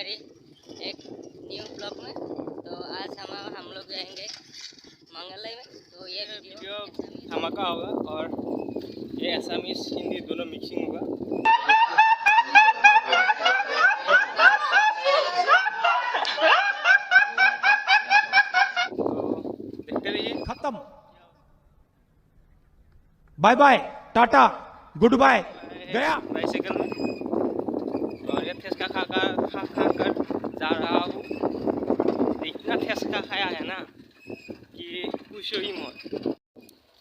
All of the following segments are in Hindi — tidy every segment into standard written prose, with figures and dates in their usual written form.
मेरी एक न्यू ब्लॉग में। तो आज हम लोग जाएंगे मंगलई में। तो ये वीडियो धमाका होगा और ये असमीज हिंदी दोनों मिक्सिंग होगा। तो देखते रहिए। खत्म, bye bye, tata, good bye, गया बाइसिकल में। और ये ठेसका खा कर जा रहा हूँ। इतना ठेसका खाया है ना कि कुछ ही मत।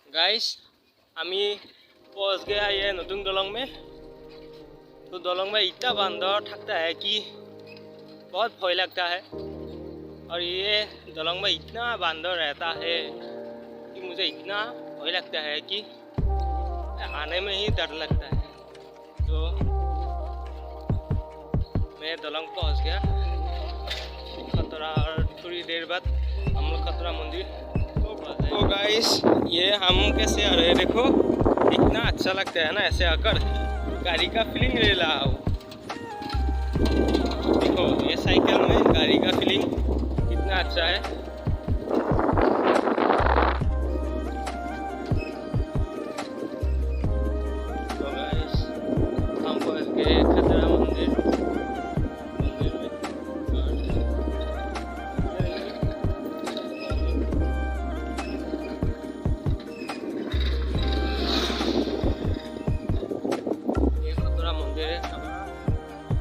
गाइस আমি पहुंच गया ये नतुन दलंग में। तो दलंग में इतना बंदर थकता है कि बहुत भय लगता है। और ये दलंग में इतना बंदर रहता है कि मुझे इतना भय लगता है कि आने में ही डर लगता है। तो मैं दलंग पहुंच गया खतरा, और थोड़ी देर बाद हम लोग खतरा मंदिर। तो गाइस ये हम कैसे आ रहे हैं, देखो इतना अच्छा लगता है ना ऐसे आकर। गाड़ी का फीलिंग ले रहा हूँ। देखो ये साइकिल में गाड़ी का फीलिंग कितना अच्छा है। तो गाइस हम पहुँच गए खतरा मंदिर में।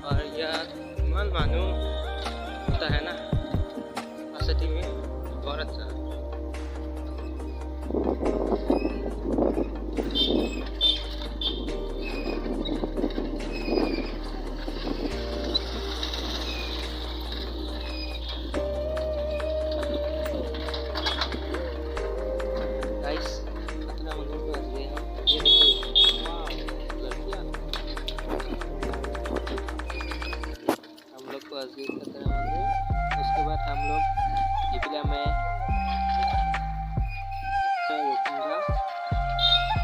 और यह इमान मानू होता है ना आसटी में, बहुत अच्छा है। गाइस खतरा मंदिर पहुंच गए हम। ये देखो लड़कियां पहुंच गए खतरा मंदिर। उसके बाद हम लोग दीपिला में रुकूंगा।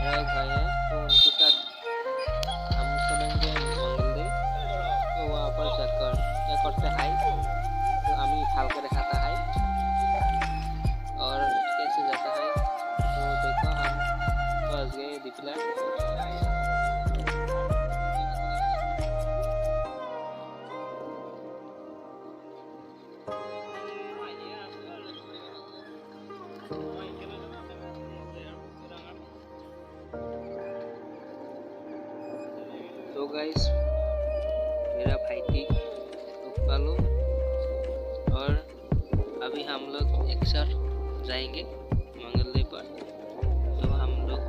मेरा एक भाई है तो उनके साथ हम चलेंगे मंगलदेव। तो वहाँ पर जाकर क्या करते हैं तो हमें खाल कर दिखाता है और कैसे जाता है। तो देखो हम पहुंच गए दीपिला। तो गाइस मेरा भाई थी पालो, और अभी हम लोग एक साथ जाएंगे मंगलदेव पर। तो हम लोग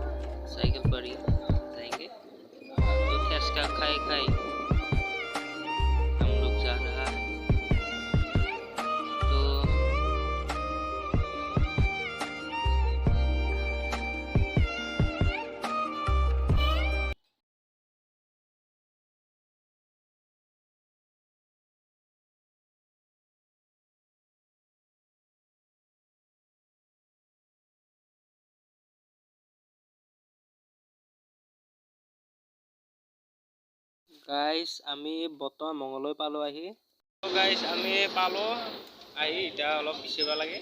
साइकिल पर ही जाएंगे। तो ठेसका खाए खाए हम लोग जा रहा है। तो গাইস আমি বৰ্তমান মংগলদৈ পালো আহি। তো গাইস আমি পালো আহি, এতিয়া অলপ বিচিব লাগে।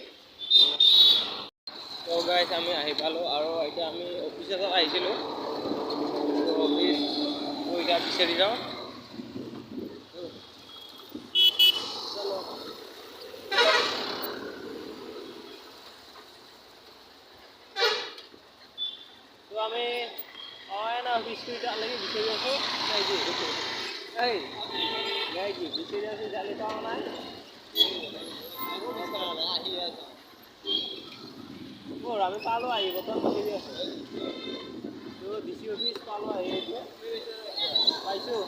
তো গাইস আমি আহি পালো, আৰু এতিয়া আমি অফিচত আহিছিলোঁ। তো অফিচ এতিয়া বিচাৰি যাওঁ। তো আমি না অফিসটো এতিয়া লাগি বিচাৰি আছোঁ। গাইজি বিচাৰি আছোঁ, জালি পাওঁ নাই। আমি পালো আহি, বৰ্তমান বিচাৰি আছোঁ। তো ডিচি অফিচ পালো আহি, এতিয়া পাইছোঁ।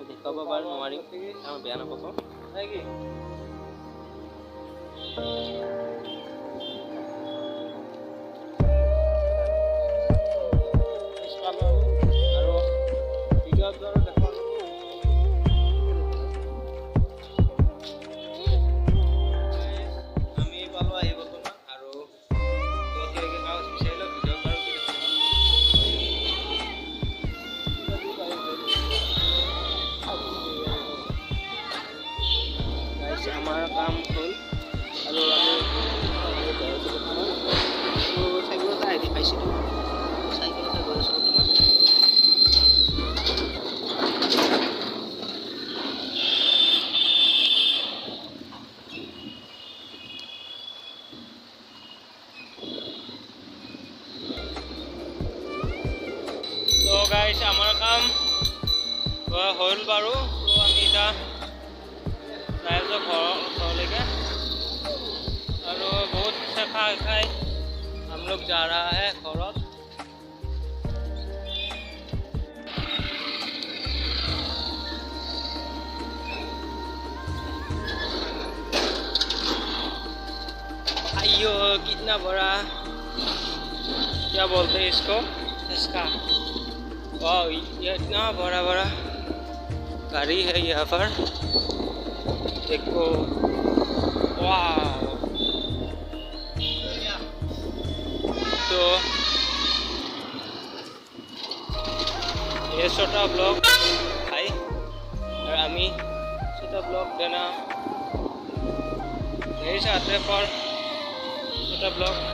দেখুৱাব বাৰু নোৱাৰিম, কাৰণ বেয়া নাপাব নেকি। আৰু ভিডিঅ'ত বাৰু দেখুৱাম। আমি পালোঁ আহি বৰ্তমান আৰু আমাৰ কাম হ'ল আৰু আমি চাইকেলতে আহি পাইছিলোঁ, চাইকেলতে গৈ আছোঁ বৰ্তমান। তো গাইজ আমাৰ কাম হ'ল বাৰু। তো আমি এতিয়া যাই আছোঁ ঘৰলৈকে और बहुत सफा खाए हम लोग जा रहा है खौरत। अयो कितना बड़ा, क्या बोलते हैं इसको, इसका वाह, ये इतना बड़ा बड़ा गाड़ी है यहाँ पर, देखो वाह। तो ये छोटा ब्लॉग भाई और आमी छोटा ब्लॉग देना नहीं चाहते, पर छोटा ब्लॉग है।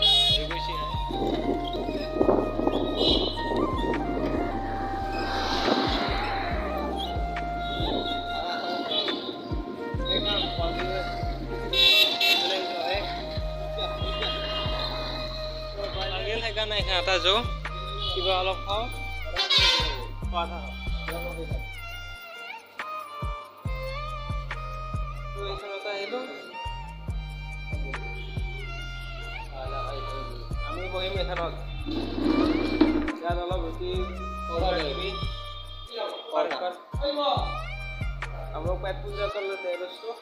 नहीं खाता जो किबा अलग खाओ আমি বহিম এখানত, ইয়াত অলপ ৰুটি हम लोग पेट पूजा कर लेते हैं दोस्तों।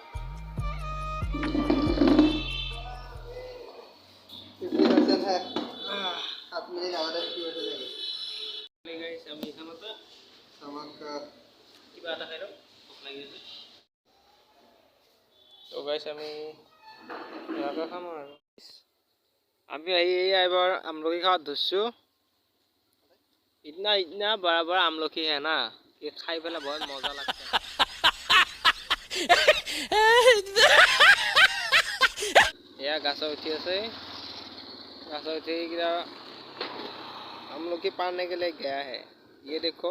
तो गाइस আমি এবাৰ আমলখি খাওয়াত ধরছো। इतना इतना बड़ा बड़ा আমলখি है ना, ये खाई पेला बहुत मजा लगता है। या गाछ उठी আছে, गाछ उठी किधर আমলখি पाने के लिए गया है, ये देखो।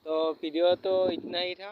तो वीडियो तो इतना ही था।